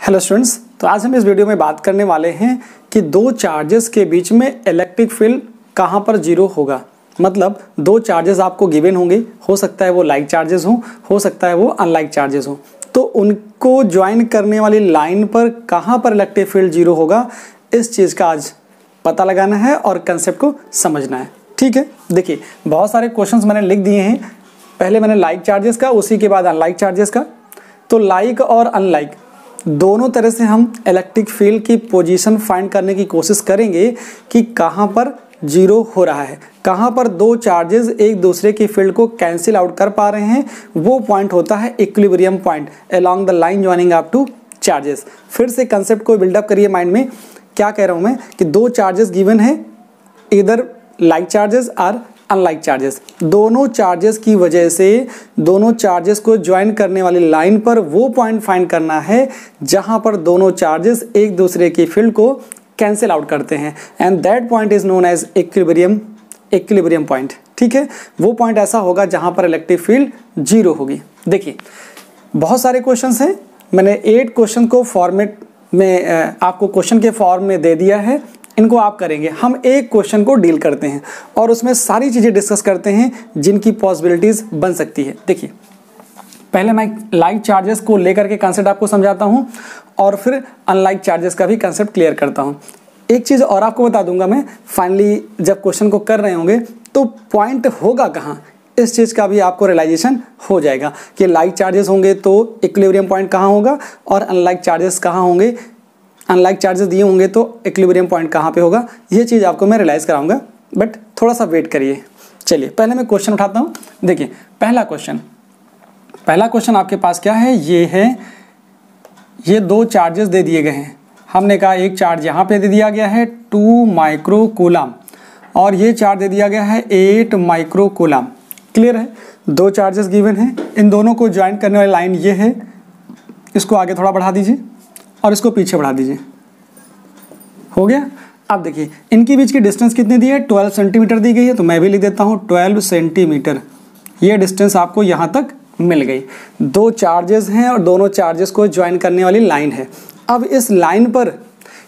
Hello students, तो आज हम इस वीडियो में बात करने वाले हैं कि दो चार्जेस के बीच में इलेक्ट्रिक फील्ड कहाँ पर जीरो होगा। मतलब दो चार्जेस आपको गिवन होंगे, हो सकता है वो लाइक चार्जेस हो सकता है वो अनलाइक चार्जेस हो, तो उनको ज्वाइन करने वाली लाइन पर कहाँ पर इलेक्ट्रिक फील्ड जीरो होगा, इस चीज़ का आज पता लगाना है और कंसेप्ट को समझना है। ठीक है, देखिए बहुत सारे क्वेश्चंस मैंने लिख दिए हैं। पहले मैंने लाइक चार्जेस का, उसी के बाद अनलाइक चार्जेस का। तो लाइक और अनलाइक दोनों तरह से हम इलेक्ट्रिक फील्ड की पोजीशन फाइंड करने की कोशिश करेंगे कि कहाँ पर जीरो हो रहा है, कहाँ पर दो चार्जेस एक दूसरे की फील्ड को कैंसिल आउट कर पा रहे हैं। वो पॉइंट होता है equilibrium point along the line joining up two charges. फिर से कंसेप्ट को बिल्डअप करिए माइंड में। क्या कह रहा हूँ मैं कि दो चार्जेस गिवन है, इधर लाइक चार्जेस और अनलाइक चार्जेस। दोनों चार्जेस की वजह से दोनों चार्जेस को ज्वाइन करने वाली लाइन पर वो पॉइंट फाइंड करना है जहां पर दोनों चार्जेस एक दूसरे की फील्ड को कैंसिल आउट करते हैं, and that point is known as equilibrium point. ठीक है, वो पॉइंट ऐसा होगा जहां पर इलेक्ट्रिक फील्ड जीरो होगी। देखिए बहुत सारे क्वेश्चंस हैं, मैंने 8 क्वेश्चन को फॉर्मेट में आपको क्वेश्चन के फॉर्म में दे दिया है। इनको आप करेंगे, हम एक क्वेश्चन को डील करते हैं और उसमें सारी चीज़ें डिस्कस करते हैं जिनकी पॉसिबिलिटीज़ बन सकती है। देखिए पहले मैं लाइक चार्जेस को लेकर के कंसेप्ट आपको समझाता हूं और फिर अनलाइक चार्जेस का भी कंसेप्ट क्लियर करता हूं। एक चीज़ और आपको बता दूंगा मैं, फाइनली जब क्वेश्चन को कर रहे होंगे तो पॉइंट होगा कहाँ, इस चीज़ का भी आपको रियलाइजेशन हो जाएगा कि लाइक चार्जेस होंगे तो इक्विलिब्रियम पॉइंट कहाँ होगा और अनलाइक चार्जेस कहाँ होंगे, अनलाइक चार्जेस दिए होंगे तो इक्विलिब्रियम पॉइंट कहाँ पे होगा। ये चीज़ आपको मैं रियलाइज़ कराऊंगा, बट थोड़ा सा वेट करिए। चलिए पहले मैं क्वेश्चन उठाता हूँ। देखिए पहला क्वेश्चन आपके पास क्या है, ये है, ये दो चार्जेस दे दिए गए हैं। हमने कहा एक चार्ज यहाँ पे दे दिया गया है 2 माइक्रो कूलम और ये चार्ज दे दिया गया है 8 माइक्रो कूलम। क्लियर है, दो चार्जेस गिवन हैं, इन दोनों को ज्वाइन करने वाली लाइन ये है। इसको आगे थोड़ा बढ़ा दीजिए और इसको पीछे बढ़ा दीजिए, हो गया। अब देखिए इनके बीच की डिस्टेंस कितनी दी है, 12 सेंटीमीटर दी गई है, तो मैं भी लिख देता हूँ 12 सेंटीमीटर। ये डिस्टेंस आपको यहाँ तक मिल गई। दो चार्जेस हैं और दोनों चार्जेस को ज्वाइन करने वाली लाइन है। अब इस लाइन पर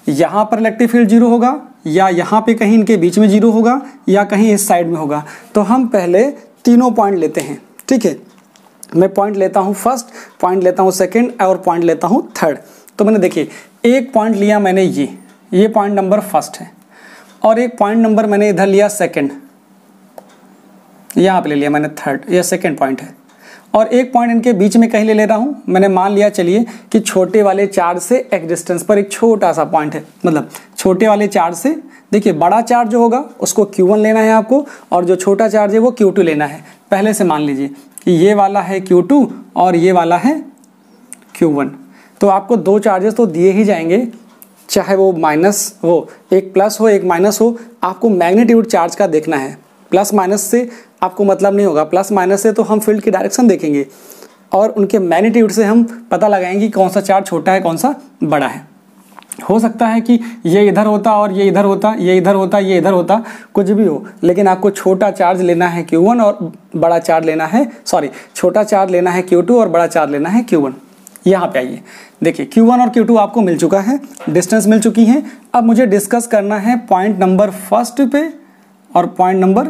यहाँ पर इलेक्ट्रिक फील्ड जीरो होगा या यहाँ पे कहीं इनके बीच में जीरो होगा या कहीं इस साइड में होगा। तो हम पहले तीनों पॉइंट लेते हैं। ठीक है, मैं पॉइंट लेता हूँ फर्स्ट, पॉइंट लेता हूँ सेकेंड और पॉइंट लेता हूँ थर्ड। तो मैंने देखिए एक पॉइंट लिया मैंने, ये पॉइंट नंबर फर्स्ट है, और एक पॉइंट नंबर मैंने इधर लिया सेकंड, यहाँ पे ले लिया मैंने थर्ड, ये सेकंड पॉइंट है। और एक पॉइंट इनके बीच में कहीं ले रहा हूँ, मैंने मान लिया चलिए कि छोटे वाले चार्ज से एक डिस्टेंस पर एक छोटा सा पॉइंट है। मतलब छोटे वाले चार्ज से, देखिए बड़ा चार्ज जो होगा उसको Q1 लेना है आपको और जो छोटा चार्ज है वो Q2 लेना है। पहले से मान लीजिए कि ये वाला है Q2 और ये वाला है Q1। तो आपको दो चार्जेस तो दिए ही जाएंगे, चाहे वो माइनस हो, एक प्लस हो एक माइनस हो। आपको मैग्नीट्यूड चार्ज का देखना है, प्लस माइनस से आपको मतलब नहीं होगा। प्लस माइनस से तो हम फील्ड की डायरेक्शन देखेंगे और उनके मैग्नीट्यूड से हम पता लगाएंगे कि कौन सा चार्ज छोटा है कौन सा बड़ा है। हो सकता है कि ये इधर होता और ये इधर होता, ये इधर होता, ये इधर होता, कुछ भी हो, लेकिन आपको छोटा चार्ज लेना है Q1 और बड़ा चार्ज लेना है, छोटा चार्ज लेना है Q2 और बड़ा चार्ज लेना है Q1। यहाँ पे आइए, देखिए Q1 और Q2 आपको मिल चुका है, डिस्टेंस मिल चुकी है। अब मुझे डिस्कस करना है पॉइंट नंबर फर्स्ट पे और पॉइंट नंबर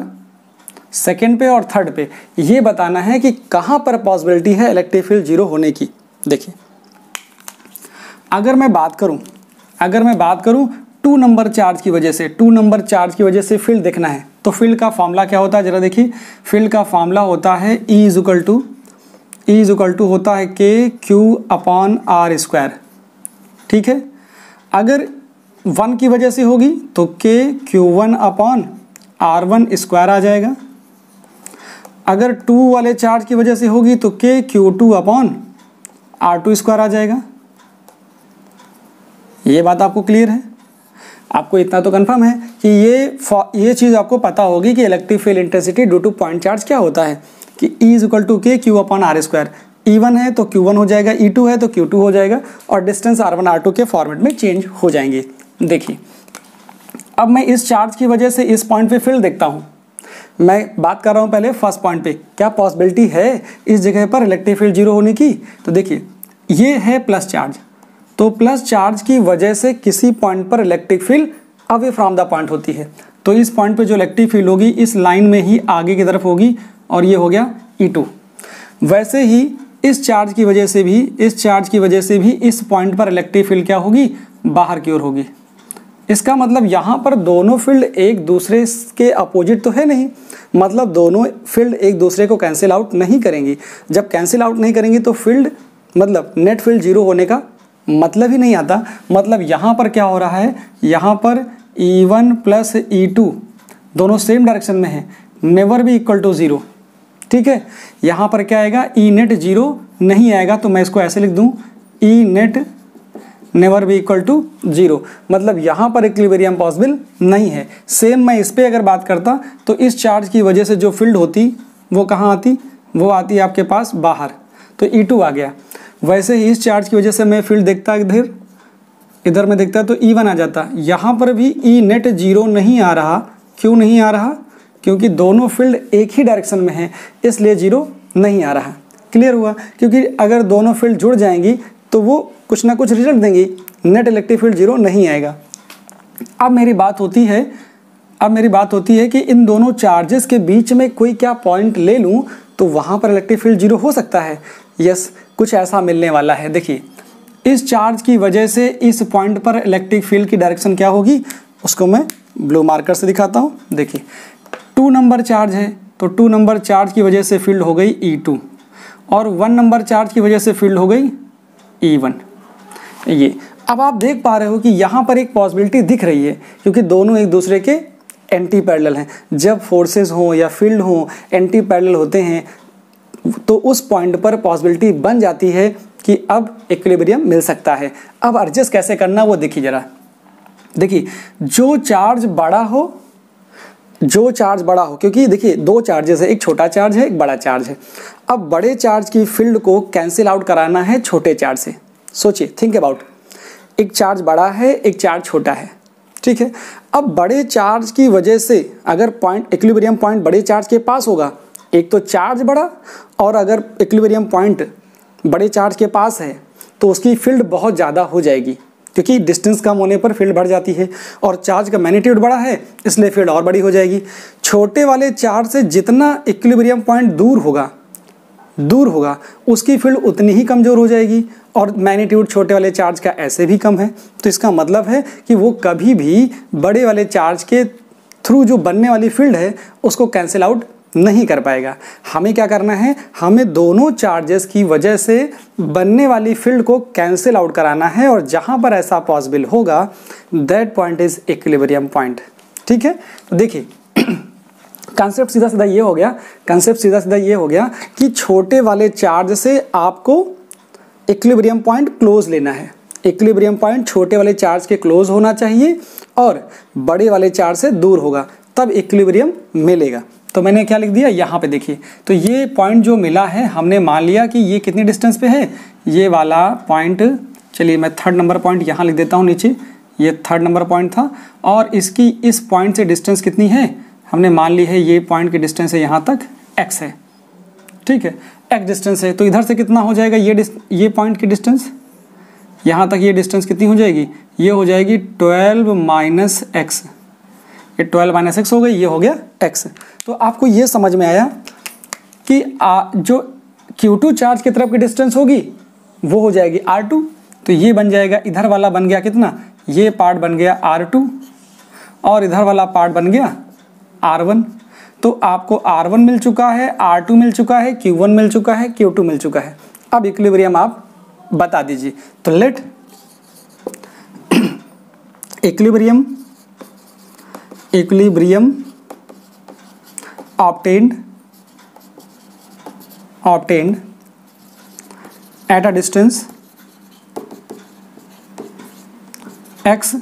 सेकंड पे और थर्ड पे। ये बताना है कि कहाँ पर पॉसिबिलिटी है इलेक्ट्रिक फील्ड जीरो होने की। देखिए अगर मैं बात करूँ 2 नंबर चार्ज की वजह से फील्ड देखना है, तो फील्ड का फॉर्मूला क्या होता है जरा देखिए। फील्ड का फॉर्मूला होता है E इक्वल टू होता है KQ/R²। ठीक है, अगर 1 की वजह से होगी तो KQ1/R1² आ जाएगा। अगर 2 वाले चार्ज की वजह से होगी तो KQ2/R2² आ जाएगा। ये बात आपको क्लियर है, आपको इतना तो कंफर्म है कि ये चीज़ आपको पता होगी कि electric field intensity due two point charge क्या होता है कि E equal to KQ/R²। E1 है तो Q1 हो जाएगा, E2 है तो Q2 हो जाएगा और डिस्टेंस R1 R2 के फॉर्मेट में चेंज हो जाएंगे। देखिए अब मैं इस चार्ज की वजह से इस पॉइंट पे फील्ड देखता हूँ। मैं बात कर रहा हूँ पहले फर्स्ट पॉइंट पे, क्या पॉसिबिलिटी है इस जगह पर इलेक्ट्रिक फील्ड जीरो होने की। तो देखिए ये है प्लस चार्ज, तो प्लस चार्ज की वजह से किसी पॉइंट पर electric field away from the point होती है। तो इस पॉइंट पे जो इलेक्ट्रिक फील्ड होगी इस लाइन में ही आगे की तरफ होगी और ये हो गया E2। वैसे ही इस चार्ज की वजह से भी इस पॉइंट पर इलेक्ट्रिक फील्ड क्या होगी, बाहर की ओर होगी। इसका मतलब यहाँ पर दोनों फील्ड एक दूसरे के अपोजिट तो है नहीं, मतलब दोनों फील्ड एक दूसरे को कैंसिल आउट नहीं करेंगी। जब कैंसिल आउट नहीं करेंगी तो फील्ड मतलब नेट फील्ड जीरो होने का मतलब ही नहीं आता। मतलब यहाँ पर क्या हो रहा है, यहाँ पर E1 प्लस E2 दोनों सेम डायरेक्शन में है, नेवर भी इक्वल टू जीरो। ठीक है, यहाँ पर क्या आएगा, ई नेट जीरो नहीं आएगा, तो मैं इसको ऐसे लिख दूँ, E net never be equal to zero. मतलब यहाँ पर इक्विलिब्रियम पॉसिबल नहीं है। सेम मैं इस पर अगर बात करता तो इस चार्ज की वजह से जो फील्ड होती वो कहाँ आती, वो आती है आपके पास बाहर, तो E2 आ गया। वैसे ही इस चार्ज की वजह से मैं फील्ड देखता इधर में देखता तो E1 आ जाता। यहाँ पर भी ई नेट जीरो नहीं आ रहा। क्यों नहीं आ रहा, क्योंकि दोनों फील्ड एक ही डायरेक्शन में है, इसलिए जीरो नहीं आ रहा। क्लियर हुआ, क्योंकि अगर दोनों फील्ड जुड़ जाएंगी तो वो कुछ ना कुछ रिजल्ट देंगी, नेट इलेक्ट्रिक फील्ड जीरो नहीं आएगा। अब मेरी बात होती है कि इन दोनों चार्जेस के बीच में कोई क्या पॉइंट ले लूं तो वहां पर इलेक्ट्रिक फील्ड जीरो हो सकता है। यस, कुछ ऐसा मिलने वाला है। देखिए, इस चार्ज की वजह से इस पॉइंट पर इलेक्ट्रिक फील्ड की डायरेक्शन क्या होगी, उसको मैं ब्लू मार्कर से दिखाता हूँ। देखिए, 2 नंबर चार्ज है, तो 2 नंबर चार्ज की वजह से फील्ड हो गई E2 और 1 नंबर चार्ज की वजह से फील्ड हो गई E1। ये अब आप देख पा रहे हो कि यहाँ पर एक पॉसिबिलिटी दिख रही है, क्योंकि दोनों एक दूसरे के एंटी पैरेलल हैं। जब फोर्सेस हो या फील्ड हो एंटी पैरेलल होते हैं तो उस पॉइंट पर पॉसिबिलिटी बन जाती है कि अब इक्विलिब्रियम मिल सकता है। अब एडजस्ट कैसे करना वो देखिए जरा। देखिए, जो चार्ज बड़ा हो, क्योंकि देखिए 2 चार्जेस है, एक छोटा चार्ज है, एक बड़ा चार्ज है। अब बड़े चार्ज की फील्ड को कैंसिल आउट कराना है छोटे चार्ज से। सोचिए, थिंक अबाउट, एक चार्ज बड़ा है, एक चार्ज छोटा है, ठीक है। अब बड़े चार्ज की वजह से अगर पॉइंट इक्विलिब्रियम पॉइंट बड़े चार्ज के पास होगा, एक तो चार्ज बड़ा, और अगर इक्विलिब्रियम पॉइंट बड़े चार्ज के पास है तो उसकी फील्ड बहुत ज़्यादा हो जाएगी, क्योंकि डिस्टेंस कम होने पर फील्ड बढ़ जाती है, और चार्ज का मैग्नीट्यूड बड़ा है इसलिए फील्ड और बड़ी हो जाएगी। छोटे वाले चार्ज से जितना इक्विलिब्रियम पॉइंट दूर होगा उसकी फील्ड उतनी ही कमज़ोर हो जाएगी, और मैग्नीट्यूड छोटे वाले चार्ज का ऐसे भी कम है। तो इसका मतलब है कि वो कभी भी बड़े वाले चार्ज के थ्रू जो बनने वाली फील्ड है उसको कैंसिल आउट नहीं कर पाएगा। हमें क्या करना है, हमें दोनों चार्जेस की वजह से बनने वाली फील्ड को कैंसिल आउट कराना है, और जहां पर ऐसा पॉसिबल होगा that point is equilibrium point. ठीक है, तो देखिए कंसेप्ट सीधा सीधा ये हो गया कि छोटे वाले चार्ज से आपको इक्विलिब्रियम पॉइंट क्लोज लेना है। इक्विलिब्रियम पॉइंट छोटे वाले चार्ज के क्लोज होना चाहिए और बड़े वाले चार्ज से दूर होगा, तब इक्विलिब्रियम मिलेगा। तो मैंने क्या लिख दिया यहाँ पे, देखिए, तो ये पॉइंट जो मिला है हमने मान लिया कि ये कितनी डिस्टेंस पे है, ये वाला पॉइंट, चलिए मैं 3rd नंबर पॉइंट यहाँ लिख देता हूँ नीचे, ये 3rd नंबर पॉइंट था, और इसकी इस पॉइंट से डिस्टेंस कितनी है, हमने मान ली है ये पॉइंट की डिस्टेंस है यहाँ तक x है। ठीक है, x डिस्टेंस है, तो इधर से कितना हो जाएगा, ये पॉइंट की डिस्टेंस यहाँ तक, ये डिस्टेंस कितनी हो जाएगी, ये हो जाएगी 12 माइनस x, ये 12 माइनस x हो गई, ये हो गया x। तो आपको ये समझ में आया कि जो Q2 चार्ज की तरफ की डिस्टेंस होगी वो हो जाएगी R2, तो ये बन जाएगा, इधर वाला बन गया कितना, ये पार्ट बन गया R2 और इधर वाला पार्ट बन गया R1। तो आपको R1 मिल चुका है, R2 मिल चुका है, Q1 मिल चुका है, Q2 मिल चुका है। अब इक्विलिब्रियम आप बता दीजिए। तो let equilibrium obtained at a distance x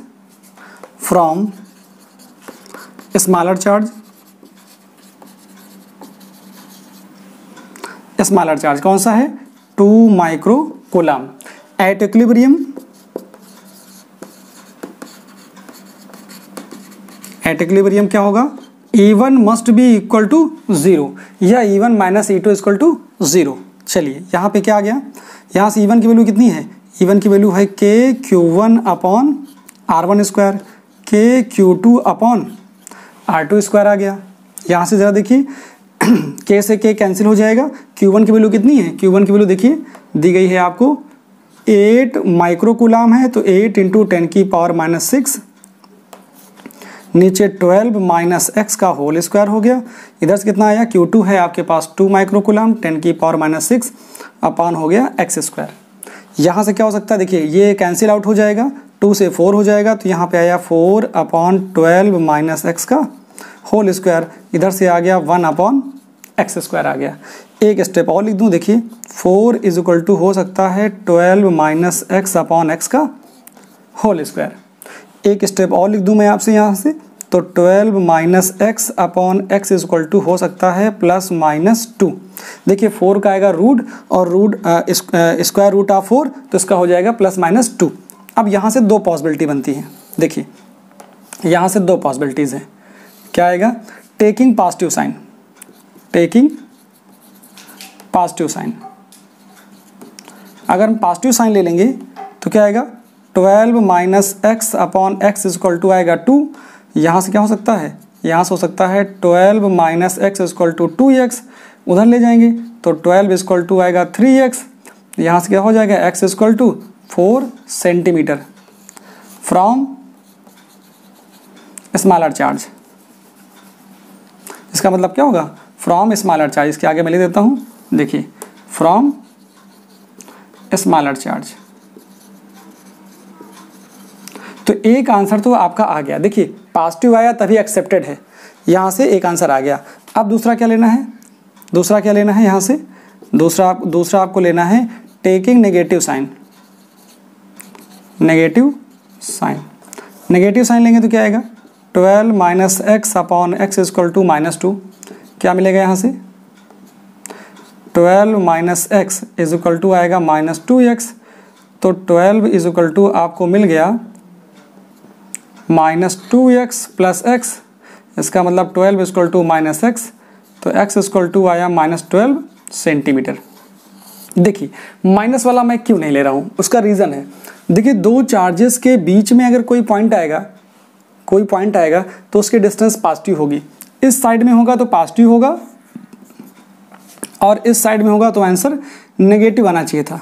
from smaller charge कौन सा है, 2 माइक्रो कूलम एट इक्विलिब्रियम क्या होगा, E1 must be equal to 0 या E1 minus E2 equal to 0। चलिए यहाँ पे क्या आ गया, यहाँ से E1 की वैल्यू कितनी है, E1 की वैल्यू है के Q1 अपॉन R1 स्क्वायर, के Q2 अपॉन R2 स्क्वायर आ गया। यहाँ से ज़रा देखिए के से के कैंसिल हो जाएगा। Q1 की वैल्यू कितनी है? Q1 की वैल्यू देखिए दी गई है आपको 8 माइक्रोकूलाम है, तो 8 इंटू 10 की पावर माइनस 6, नीचे 12 माइनस एक्स का होल स्क्वायर हो गया। इधर से कितना आया? Q2 है आपके पास 2 माइक्रोकूलाम, 10 की पावर माइनस 6 अपान हो गया एक्स स्क्वायर। यहाँ से क्या हो सकता है? देखिए ये कैंसिल आउट हो जाएगा, 2 से 4 हो जाएगा, तो यहाँ पे आया 4 अपॉन 12 माइनस एक्स का होल स्क्वायर। इधर से आ गया 1 अपॉन एक्स स्क्वायर आ गया। एक स्टेप और लिख दूँ, देखिए 4 इज इक्वल टू हो सकता है 12 माइनस एक्स अपॉन एक्स का होल स्क्वायर। एक स्टेप और लिख दूँ मैं आपसे यहाँ से, तो 12 minus x upon x is equal to हो सकता है प्लस माइनस 2। देखिए 4 का आएगा रूट और रूट स्क्वायर रूट ऑफ 4, तो इसका हो जाएगा प्लस माइनस 2। अब यहाँ से दो पॉसिबिलिटी बनती हैं। देखिए यहाँ से दो पॉसिबिलिटीज़ हैं। क्या आएगा? Taking positive sign, taking positive sign. अगर हम पॉजिटिव साइन ले लेंगे तो क्या आएगा? 12 minus x upon x is equal to आएगा 2। यहाँ से क्या हो सकता है? यहाँ से हो सकता है 12 minus x is equal to 2x। उधर ले जाएंगे तो 12 इज इक्वल टू आएगा 3x। यहाँ से क्या हो जाएगा? x is equal to 4 centimetre from smaller charge. इसका मतलब क्या होगा? From smaller charge. इसके आगे मैं लिख देता हूँ, देखिए फ्रॉम स्मॉलर चार्ज। तो एक आंसर तो आपका आ गया। देखिए पॉजिटिव आया तभी एक्सेप्टेड है, यहाँ से एक आंसर आ गया। अब दूसरा क्या लेना है? दूसरा क्या लेना है? यहाँ से दूसरा आपको लेना है taking negative sign. Negative sign, negative sign लेंगे तो क्या आएगा? 12 minus x upon x is equal to minus 2। क्या मिलेगा यहाँ से? 12 minus x is equal to आएगा माइनस 2x। तो 12 इज इक्वल टू आपको मिल गया माइनस 2x प्लस x। इसका मतलब 12 is equal to minus x, तो x इज इक्वल टू आया माइनस 12 सेंटीमीटर। देखिए माइनस वाला मैं क्यों नहीं ले रहा हूँ, उसका रीज़न है। देखिए दो चार्जेस के बीच में अगर कोई पॉइंट आएगा तो उसकी डिस्टेंस पॉजिटिव होगी। इस साइड में होगा तो पॉजिटिव होगा और इस साइड में होगा तो आंसर नेगेटिव आना चाहिए था।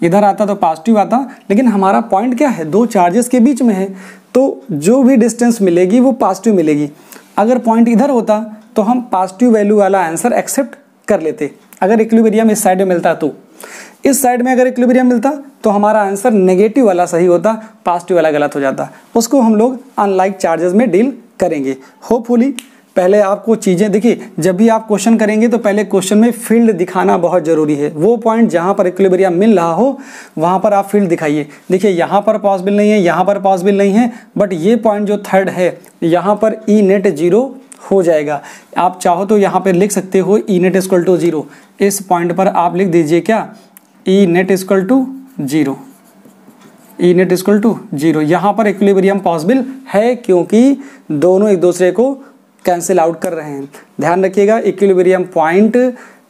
इधर आता तो पॉजिटिव आता, लेकिन हमारा पॉइंट क्या है? दो चार्जेस के बीच में है, तो जो भी डिस्टेंस मिलेगी वो पॉजिटिव मिलेगी। अगर पॉइंट इधर होता तो हम पॉजिटिव वैल्यू वाला आंसर एक्सेप्ट कर लेते। अगर इक्विलिब्रियम इस साइड में मिलता तो, इस साइड में अगर इक्विलिब्रियम मिलता तो हमारा आंसर नेगेटिव वाला सही होता, पॉजिटिव वाला गलत हो जाता। उसको हम लोग अनलाइक चार्जेस में डील करेंगे। होपफुली पहले आपको चीज़ें देखिए, जब भी आप क्वेश्चन करेंगे तो पहले क्वेश्चन में फील्ड दिखाना बहुत ज़रूरी है। वो पॉइंट जहाँ पर इक्विलिब्रियम मिल रहा हो वहाँ पर आप फील्ड दिखाइए। देखिए यहाँ पर पॉसिबल नहीं है, यहाँ पर पॉसिबल नहीं है, बट ये पॉइंट जो थर्ड है यहाँ पर ई नेट 0 हो जाएगा। आप चाहो तो यहाँ पर लिख सकते हो ई नेट इक्वल टू 0। इस पॉइंट पर आप लिख दीजिए क्या? E net equal to 0, E net equal to 0। यहाँ पर इक्विलिब्रियम पॉसिबल है क्योंकि दोनों एक दूसरे को कैंसिल आउट कर रहे हैं। ध्यान रखिएगा इक्विलिब्रियम पॉइंट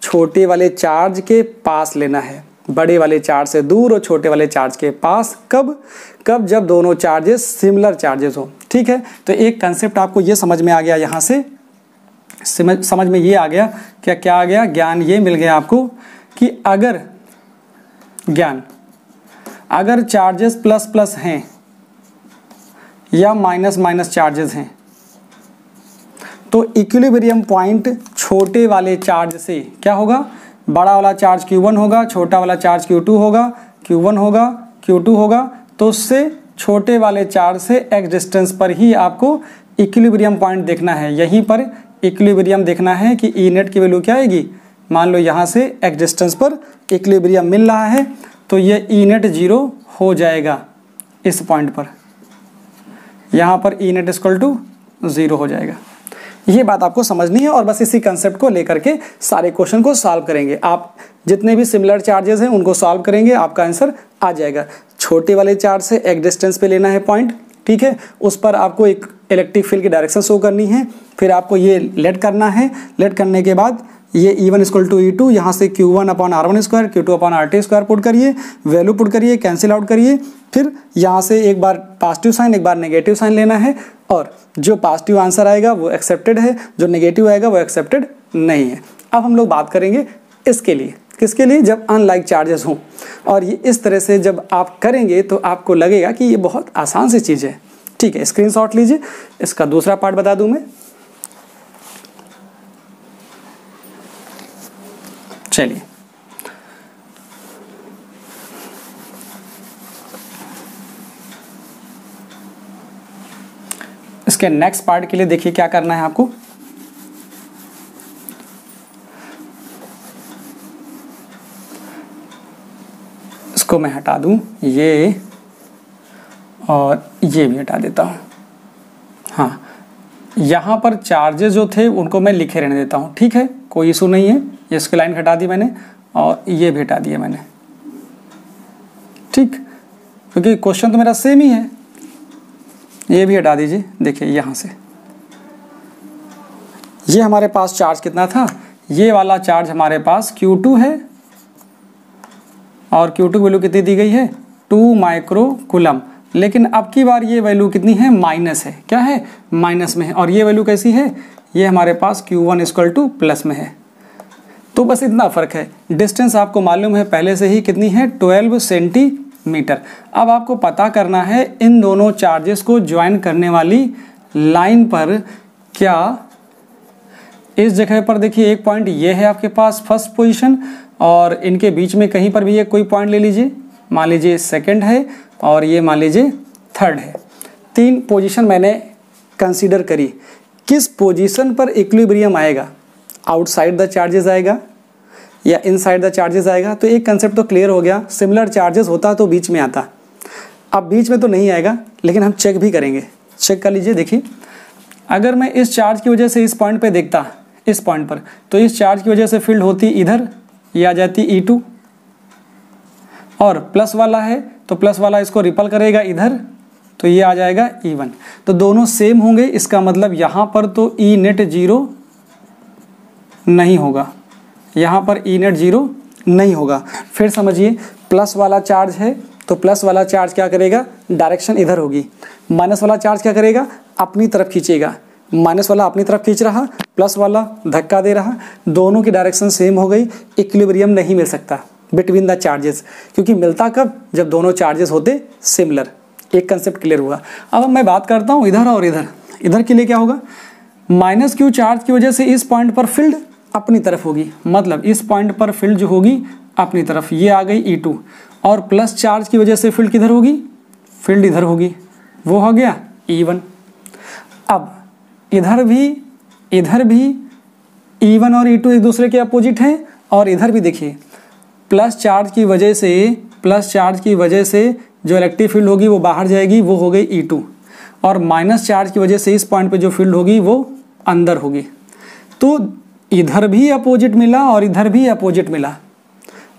छोटे वाले चार्ज के पास लेना है, बड़े वाले चार्ज से दूर और छोटे वाले चार्ज के पास। कब जब दोनों चार्जेस सिमिलर चार्जेस हो। ठीक है, तो एक कंसेप्ट आपको ये समझ में आ गया, यहाँ से समझ में ये आ गया। क्या आ गया? ज्ञान ये मिल गया आपको कि अगर चार्जेस प्लस प्लस हैं या माइनस माइनस चार्जेस हैं तो इक्विलिब्रियम पॉइंट छोटे वाले चार्ज से क्या होगा? बड़ा वाला चार्ज Q1 होगा, छोटा वाला चार्ज Q2 होगा, Q1 होगा, Q2 होगा। तो उससे छोटे वाले चार्ज से x डिस्टेंस पर ही आपको इक्विलिब्रियम पॉइंट देखना है। यहीं पर इक्विलिब्रियम देखना है कि ई नेट की वैल्यू क्या आएगी। मान लो यहाँ से x डिस्टेंस पर इक्विलिब्रियम मिल रहा है तो ये ई नेट 0 हो जाएगा। इस पॉइंट पर यहाँ पर ई नेट इक्वल टू 0 हो जाएगा। ये बात आपको समझनी है और बस इसी कंसेप्ट को लेकर के सारे क्वेश्चन को सॉल्व करेंगे। आप जितने भी सिमिलर चार्जेस हैं उनको सॉल्व करेंगे, आपका आंसर आ जाएगा। छोटे वाले चार्ज से एक डिस्टेंस पे लेना है पॉइंट, ठीक है। उस पर आपको एक इलेक्ट्रिक फील्ड की डायरेक्शन शो करनी है, फिर आपको ये लेट करना है। लेट करने के बाद ये E1 इक्वल टू E2, यहाँ से Q1 upon R1 square, Q2 upon RT square put करिए, वैल्यू पुट करिए, कैंसिल आउट करिए, फिर यहाँ से एक बार पॉजिटिव साइन एक बार नेगेटिव साइन लेना है, और जो पॉजिटिव आंसर आएगा वो एक्सेप्टेड है, जो नेगेटिव आएगा वो एक्सेप्टेड नहीं है। अब हम लोग बात करेंगे इसके लिए, किसके लिए, जब अनलाइक चार्जेस हों, और ये इस तरह से जब आप करेंगे तो आपको लगेगा कि ये बहुत आसान सी चीज़ है। ठीक है, स्क्रीनशॉट लीजिए, इसका दूसरा पार्ट बता दूं मैं। चलिए, इसके नेक्स्ट पार्ट के लिए देखिए क्या करना है आपको। इसको मैं हटा दूं, ये और ये भी हटा देता हूं। हाँ, यहाँ पर चार्जेस जो थे उनको मैं लिखे रहने देता हूँ, ठीक है, कोई इशू नहीं है। ये इसकी लाइन हटा दी मैंने और ये भी हटा दिया मैंने, ठीक, क्योंकि क्वेश्चन तो मेरा सेम ही है। ये भी हटा दीजिए। देखिए यहाँ से ये हमारे पास चार्ज कितना था, ये वाला चार्ज हमारे पास Q2 है, और Q2 वैल्यू कितनी दी गई है, 2 माइक्रो कूलम। लेकिन अब की बार ये वैल्यू कितनी है, माइनस है, क्या है, माइनस में है, और ये वैल्यू कैसी है, ये हमारे पास Q1 इक्वल टू प्लस में है। तो बस इतना फ़र्क है। डिस्टेंस आपको मालूम है पहले से ही कितनी है, 12 सेंटीमीटर। अब आपको पता करना है इन दोनों चार्जेस को ज्वाइन करने वाली लाइन पर क्या इस जगह पर, देखिए एक पॉइंट ये है आपके पास फर्स्ट पोजीशन, और इनके बीच में कहीं पर भी ये कोई पॉइंट ले लीजिए, मान लीजिए सेकंड है और ये मान लीजिए थर्ड है। 3 पोजीशन मैंने कंसीडर करी। किस पोजीशन पर इक्विलिब्रियम आएगा, आउटसाइड द चार्जेस आएगा या इनसाइड द चार्जेस आएगा। तो एक कंसेप्ट तो क्लियर हो गया, सिमिलर चार्जेस होता तो बीच में आता। अब बीच में तो नहीं आएगा, लेकिन हम चेक भी करेंगे। चेक कर लीजिए, देखिए अगर मैं इस चार्ज की वजह से इस पॉइंट पे देखता, इस पॉइंट पर, तो इस चार्ज की वजह से फील्ड होती इधर, ये आ जाती E2, और प्लस वाला है तो प्लस वाला इसको रिपल करेगा इधर, तो ये आ जाएगा E1। तो दोनों सेम होंगे, इसका मतलब यहाँ पर तो E नेट 0 नहीं होगा, यहाँ पर E नेट 0 नहीं होगा। फिर समझिए, प्लस वाला चार्ज है तो प्लस वाला चार्ज क्या करेगा, डायरेक्शन इधर होगी। माइनस वाला चार्ज क्या करेगा, अपनी तरफ खींचेगा। माइनस वाला अपनी तरफ खींच रहा, प्लस वाला धक्का दे रहा, दोनों की डायरेक्शन सेम हो गई। इक्विलिब्रियम नहीं मिल सकता बिटवीन द चार्जेस, क्योंकि मिलता कब, जब दोनों चार्जेस होते सिमिलर। एक कंसेप्ट क्लियर हुआ। अब मैं बात करता हूँ इधर और इधर। इधर के लिए क्या होगा, माइनस Q चार्ज की वजह से इस पॉइंट पर फील्ड अपनी तरफ होगी, मतलब इस पॉइंट पर फील्ड जो होगी अपनी तरफ, ये आ गई E2। और प्लस चार्ज की वजह से फील्ड किधर होगी, फील्ड इधर होगी, वो हो गया E1। अब इधर भी E1 और E2 एक दूसरे के अपोजिट हैं, और इधर भी देखिए प्लस चार्ज की वजह से जो इलेक्ट्रिक फील्ड होगी वो बाहर जाएगी, वो हो गई E2, और माइनस चार्ज की वजह से इस पॉइंट पे जो फील्ड होगी वो अंदर होगी। तो इधर भी अपोजिट मिला और इधर भी अपोजिट मिला।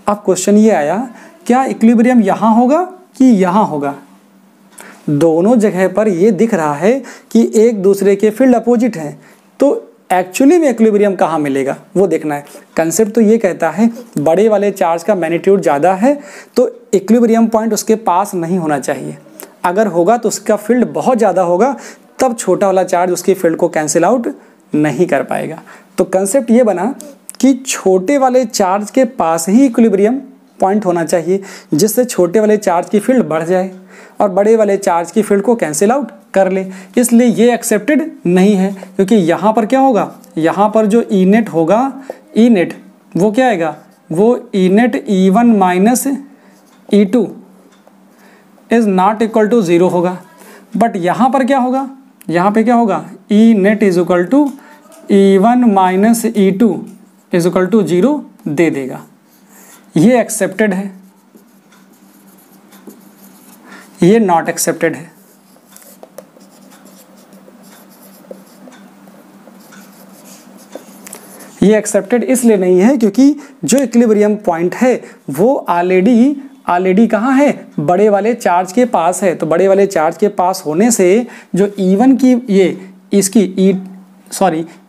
अब क्वेश्चन ये आया, क्या इक्विलिब्रियम यहाँ होगा कि यहाँ होगा। दोनों जगह पर ये दिख रहा है कि एक दूसरे के फील्ड अपोजिट हैं, तो एक्चुअली में इक्विलिब्रियम कहाँ मिलेगा वो देखना है। कंसेप्ट तो ये कहता है बड़े वाले चार्ज का मैग्नीट्यूड ज़्यादा है तो इक्विलिब्रियम पॉइंट उसके पास नहीं होना चाहिए। अगर होगा तो उसका फील्ड बहुत ज़्यादा होगा, तब छोटा वाला चार्ज उसकी फील्ड को कैंसिल आउट नहीं कर पाएगा। तो कंसेप्ट ये बना कि छोटे वाले चार्ज के पास ही इक्विलिब्रियम पॉइंट होना चाहिए, जिससे छोटे वाले चार्ज की फील्ड बढ़ जाए और बड़े वाले चार्ज की फील्ड को कैंसिल आउट कर ले। इसलिए ये एक्सेप्टेड नहीं है, क्योंकि यहाँ पर क्या होगा, यहाँ पर जो ई नेट होगा, ई नेट वो क्या आएगा, वो E net E1 minus E2 is not equal to 0 होगा। बट यहाँ पर क्या होगा, यहाँ पे क्या होगा, E net is equal to E1 minus E2 is equal to 0 दे देगा। ये एक्सेप्टेड है, ये नॉट एक्सेप्टेड है। ये एक्सेप्टेड इसलिए नहीं है क्योंकि जो इक्विलिब्रियम पॉइंट है वो ऑलरेडी कहाँ है, बड़े वाले चार्ज के पास है। तो बड़े वाले चार्ज के पास होने से जो E1 की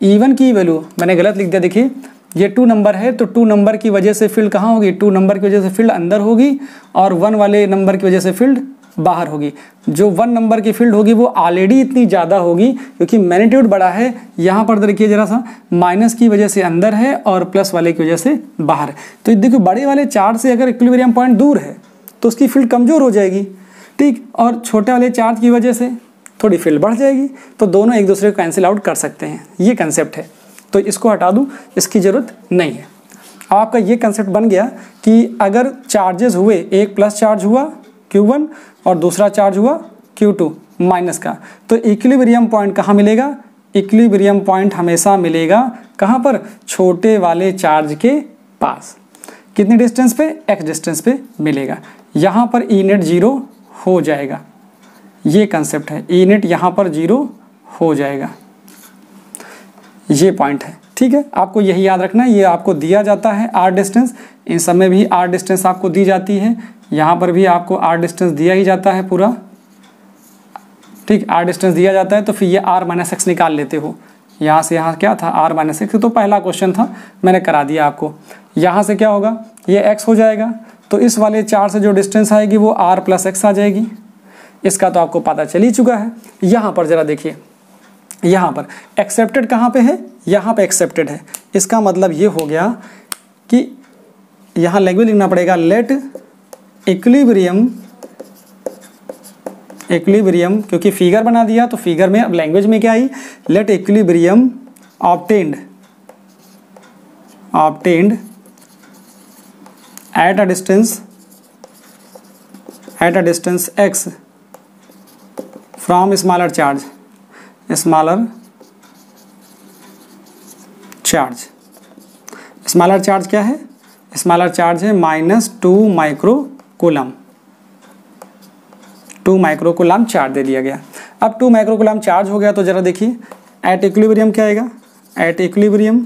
E1 की वैल्यू मैंने गलत लिख दिया, देखिए ये 2 नंबर है तो 2 नंबर की वजह से फील्ड कहाँ होगी, 2 नंबर की वजह से फील्ड अंदर होगी और 1 वाले नंबर की वजह से फील्ड बाहर होगी। जो 1 नंबर की फील्ड होगी वो ऑलरेडी इतनी ज़्यादा होगी क्योंकि मैग्नीट्यूड बड़ा है। यहाँ पर देखिए जरा सा, माइनस की वजह से अंदर है और प्लस वाले की वजह से बाहर है। तो देखिए बड़े वाले चार्ज से अगर इक्विलिब्रियम पॉइंट दूर है तो उसकी फील्ड कमज़ोर हो जाएगी, ठीक, और छोटे वाले चार्ज की वजह से थोड़ी फील्ड बढ़ जाएगी। तो दोनों एक दूसरे को कैंसिल आउट कर सकते हैं, ये कंसेप्ट है। तो इसको हटा दूँ, इसकी ज़रूरत नहीं है। अब आपका ये कंसेप्ट बन गया कि अगर चार्जेस हुए, एक प्लस चार्ज हुआ Q1 और दूसरा चार्ज हुआ Q2 माइनस का, तो इक्विलिब्रियम पॉइंट कहाँ मिलेगा, इक्विलिब्रियम पॉइंट हमेशा मिलेगा कहाँ पर, छोटे वाले चार्ज के पास। कितनी डिस्टेंस पे, x डिस्टेंस पे मिलेगा। यहाँ पर ई नेट 0 हो जाएगा, ये कंसेप्ट है, ई नेट यहाँ पर 0 हो जाएगा, ये पॉइंट है, ठीक है। आपको यही याद रखना है, ये आपको दिया जाता है r डिस्टेंस, इन सब में भी r डिस्टेंस आपको दी जाती है, यहाँ पर भी आपको r डिस्टेंस दिया ही जाता है पूरा, ठीक, r डिस्टेंस दिया जाता है। तो फिर ये r माइनस एक्स निकाल लेते हो, यहाँ से यहाँ क्या था r माइनस एक्स, तो पहला क्वेश्चन था मैंने करा दिया आपको। यहाँ से क्या होगा, ये x हो जाएगा, तो इस वाले चार से जो डिस्टेंस आएगी वो r प्लस एक्स आ जाएगी। इसका तो आपको पता चल ही चुका है। यहाँ पर ज़रा देखिए, यहाँ पर एक्सेप्टेड कहाँ पे है, यहाँ पे एक्सेप्टेड है। इसका मतलब ये हो गया कि यहाँ लैंग्वेज लिखना पड़ेगा, लेट इक्विलिब्रियम, इक्विलिब्रियम क्योंकि फिगर बना दिया तो फिगर में, अब लैंग्वेज में क्या आई, let equilibrium obtained, obtained at a distance, at a distance x from smaller charge, smaller charge. Smaller charge क्या है, स्मॉलर चार्ज है -2 माइक्रोकूलम, 2 माइक्रोकूलम चार्ज दे दिया गया। अब 2 माइक्रोकूलम चार्ज हो गया तो जरा देखिए एट इक्विलिब्रियम क्या आएगा, at equilibrium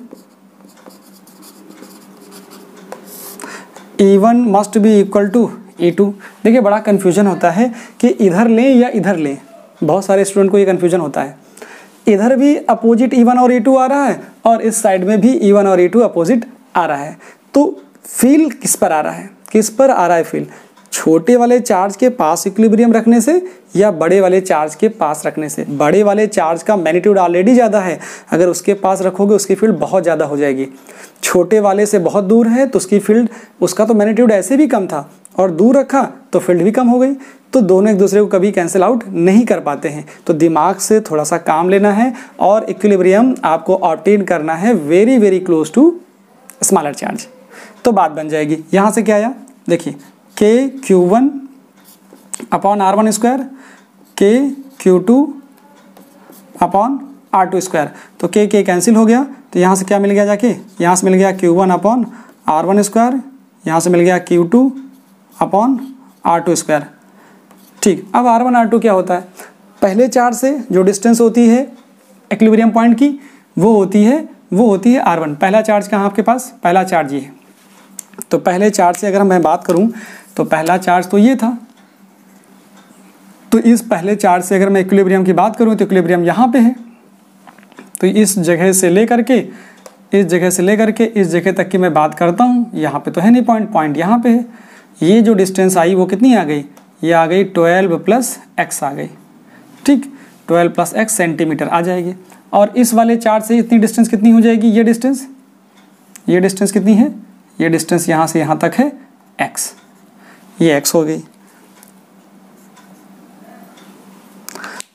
E1 must be equal to E2। देखिए बड़ा कन्फ्यूजन होता है कि इधर लें या इधर लें, बहुत सारे स्टूडेंट को ये कन्फ्यूजन होता है। इधर भी अपोजिट E1 और E2 आ रहा है और इस साइड में भी E1 और E2 अपोजिट आ रहा है, तो फील किस पर आ रहा है, किस पर आ रहा है फील, छोटे वाले चार्ज के पास इक्विलिब्रियम रखने से या बड़े वाले चार्ज के पास रखने से। बड़े वाले चार्ज का मैग्नीट्यूड ऑलरेडी ज़्यादा है, अगर उसके पास रखोगे उसकी फील्ड बहुत ज़्यादा हो जाएगी। छोटे वाले से बहुत दूर है तो उसकी फील्ड, उसका तो मैग्नीट्यूड ऐसे भी कम था और दूर रखा तो फील्ड भी कम हो गई। तो दोनों एक दूसरे को कभी कैंसिल आउट नहीं कर पाते हैं। तो दिमाग से थोड़ा सा काम लेना है और इक्विलिब्रियम आपको ऑब्टेन करना है very very close to smaller charge, तो बात बन जाएगी। यहाँ से क्या आया, देखिए KQ1 upon R1 square, KQ2 upon R2 square, तो K कैंसिल हो गया, तो यहाँ से क्या मिल गया, जाके यहाँ से मिल गया Q1 अपॉन R1 स्क्वायर, यहाँ से मिल गया Q2 अपॉन R2 स्क्वायर। ठीक, अब R1 R2 क्या होता है, पहले चार्ज से जो डिस्टेंस होती है इक्विलिब्रियम पॉइंट की वो होती है R1। पहला चार्ज कहाँ आपके पास, पहला चार्ज ये है। तो पहले चार्ज से अगर मैं बात करूं तो पहला चार्ज तो ये था, तो इस पहले चार्ज से अगर मैं इक्विलिब्रियम की बात करूं तो इक्विलिब्रियम यहाँ पे है। तो इस जगह से लेकर के इस जगह से लेकर के इस जगह तक की मैं बात करता हूँ, यहाँ पे तो है नहीं पॉइंट, पॉइंट यहाँ पे है। ये जो डिस्टेंस आई वो कितनी आ गई, ये आ गई 12 प्लस एक्स आ गई, ठीक, 12 प्लस एक्स सेंटीमीटर आ जाएगी। और इस वाले चार्ज से इतनी डिस्टेंस कितनी हो जाएगी, ये डिस्टेंस कितनी है, ये डिस्टेंस यहाँ से यहाँ तक है x, ये x हो गई।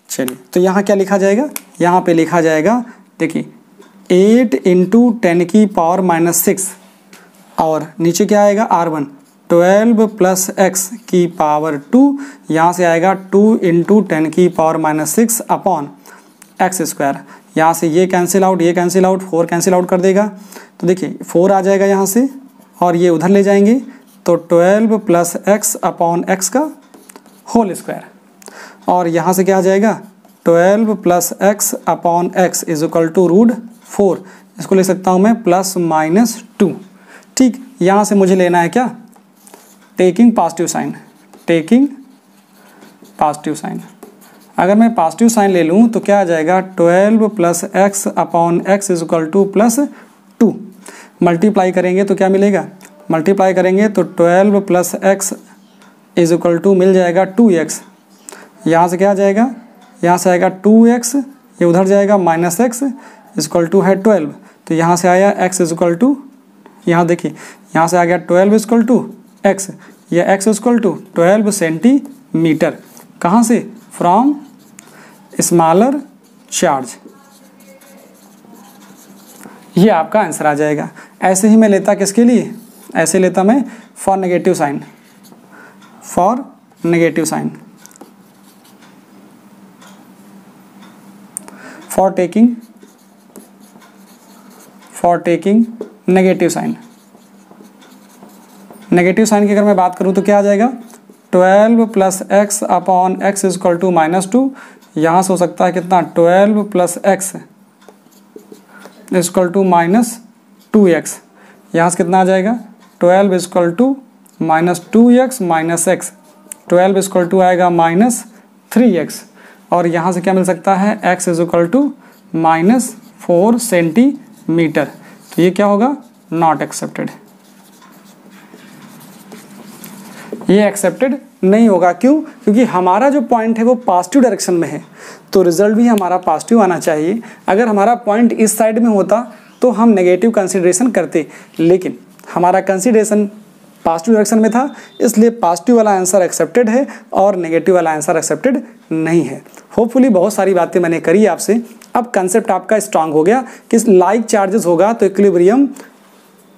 चलिए, तो यहाँ क्या लिखा जाएगा, यहाँ पे लिखा जाएगा, देखिए 8 × 10⁻⁻⁶, और नीचे क्या आएगा R1 12 प्लस एक्स की पावर 2, यहाँ से आएगा 2 × 10⁻⁻⁶ अपॉन एक्स स्क्वायर। यहाँ से ये कैंसिल आउट, ये कैंसिल आउट, 4 कैंसिल आउट कर देगा, तो देखिए 4 आ जाएगा यहाँ से, और ये उधर ले जाएंगे तो 12 प्लस एक्स अपॉन एक्स का होल स्क्वायर, और यहाँ से क्या आ जाएगा 12 plus x upon x is equal to √4। इसको ले सकता हूँ मैं ±2। ठीक, यहाँ से मुझे लेना है क्या, taking positive sign, taking positive sign. अगर मैं पॉजिटिव साइन ले लूँ तो क्या आ जाएगा 12 plus x upon x is equal to +2। Multiply करेंगे तो क्या मिलेगा, मल्टीप्लाई करेंगे तो 12 + x इज इक्वल टू मिल जाएगा 2x। यहाँ से क्या आ जाएगा, यहाँ से आएगा 2x, ये उधर जाएगा -x इज इक्वल टू है 12। तो यहाँ से आया x इज इक्वल टू, यहाँ देखिए यहाँ से आ गया 12 इज इक्वल टू x, या x is equal to 12 centimetre. कहाँ से, फ्रॉम स्मॉलर चार्ज। ये आपका आंसर आ जाएगा। ऐसे ही मैं लेता किसके लिए, ऐसे लेता मैं for negative sign, for negative sign, for taking negative sign. Negative sign की अगर मैं बात करूं तो क्या आ जाएगा, 12 + x upon x is equal to -2। यहाँ से हो सकता है कितना, 12 + x is equal to -2x। यहाँ से कितना आ जाएगा, 12 is equal to -2x -x, 12 is equal to आएगा -3x। और यहाँ से क्या मिल सकता है, x is equal to -4 centimetre. तो ये क्या होगा, नॉट एक्सेप्टेड, ये एक्सेप्टेड नहीं होगा। क्यों, क्योंकि हमारा जो पॉइंट है वो पॉजिटिव डायरेक्शन में है, तो रिजल्ट भी हमारा पॉजिटिव आना चाहिए। अगर हमारा पॉइंट इस साइड में होता तो हम नेगेटिव कंसीडरेशन करते, लेकिन हमारा कंसीडरेशन पॉजिटिव डायरेक्शन में था, इसलिए पॉजिटिव वाला आंसर एक्सेप्टेड है और नेगेटिव वाला आंसर एक्सेप्टेड नहीं है। होपफुली बहुत सारी बातें मैंने करी आपसे। अब कंसेप्ट आपका स्ट्रांग हो गया कि लाइक चार्जेस होगा तो इक्विलिब्रियम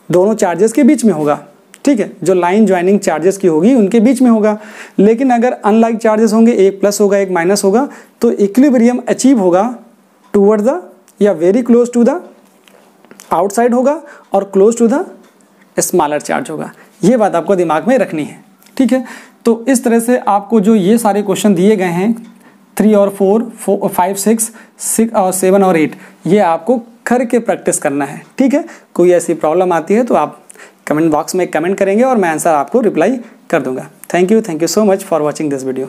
दोनों चार्जेस के बीच में होगा, ठीक है, जो लाइन ज्वाइनिंग चार्जेस की होगी उनके बीच में होगा। लेकिन अगर अनलाइक चार्जेस होंगे, एक प्लस होगा एक माइनस होगा, तो इक्विलिब्रियम अचीव होगा टूवर्ड द या very close to the outside होगा और close to the smaller charge होगा। ये बात आपको दिमाग में रखनी है, ठीक है। तो इस तरह से आपको जो ये सारे क्वेश्चन दिए गए हैं 3 और 4, 5, 6 और 7 और 8, ये आपको करके प्रैक्टिस करना है, ठीक है। कोई ऐसी प्रॉब्लम आती है तो आप कमेंट बॉक्स में कमेंट करेंगे और मैं आंसर आपको रिप्लाई कर दूंगा। Thank you so much for watching this video.